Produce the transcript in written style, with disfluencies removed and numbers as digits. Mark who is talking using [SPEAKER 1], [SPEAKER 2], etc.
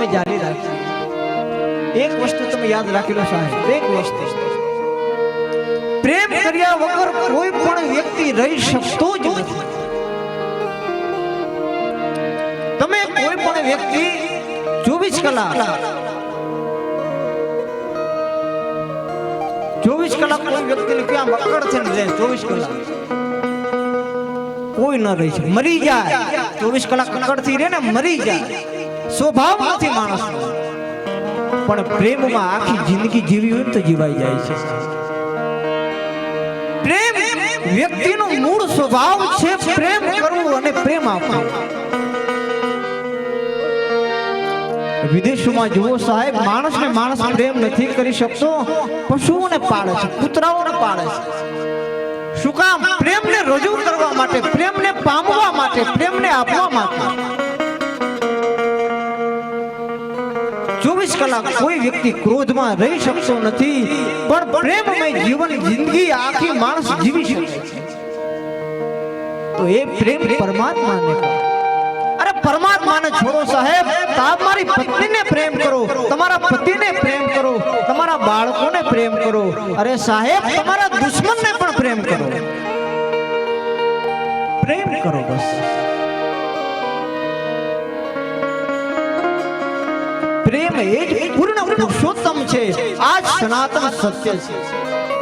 [SPEAKER 1] તમે જારી રાખજો. એક વસ્તુ તમે યાદ રાખી લો સાહેબ, એક વસ્તુ, પ્રેમ કર્યા વગર કોઈ પણ વ્યક્તિ રહી શકતો જ નથી. તમે કોઈ પણ વ્યક્તિ 24 કલાક કોઈ વ્યક્તિને ક્યાં મકડ છે ને રહે 24 કલાક કોઈ ન રહી શકે, મરી જાય. 24 કલાક મકડથી રહે ને મરી જાય, સ્વભાવ નથી માણસનો. પણ પ્રેમમાં આખી જિંદગી જીવી હોય તો જીવાઈ જાય છે. પ્રેમ વ્યક્તિનો મૂળ સ્વભાવ છે, પ્રેમ કરવું અને પ્રેમ આપવો. વિદેશોમાં જુઓ સાહેબ, માણસને માણસ પ્રેમ નથી કરી શકતો, પશુઓને પાળે છે, કૂતરાઓને પાળે છે. શું કામ? પ્રેમને રજૂ કરવા માટે, પ્રેમને પામવા માટે, પ્રેમને આપવા માટે. 24 કલાક કોઈ વ્યક્તિ ક્રોધમાં રહી શકતો નથી, પણ પ્રેમમય જીવન જિંદગી આખી માણસ જીવી શકે છે. તો એ પ્રેમ પરમાત્માને કહે. અરે પરમાત્માને છોડો સાહેબ, તમારી પત્નીને પ્રેમ કરો, તમારા પતિને પ્રેમ કરો, તમારા બાળકોને પ્રેમ કરો. અરે સાહેબ, તમારા દુશ્મનને પણ પ્રેમ કરો. પ્રેમ કરો બસ. પ્રેમ એ જ પૂર્ણ પુરુષોત્તમ છે. આ જ સનાતન સત્ય છે.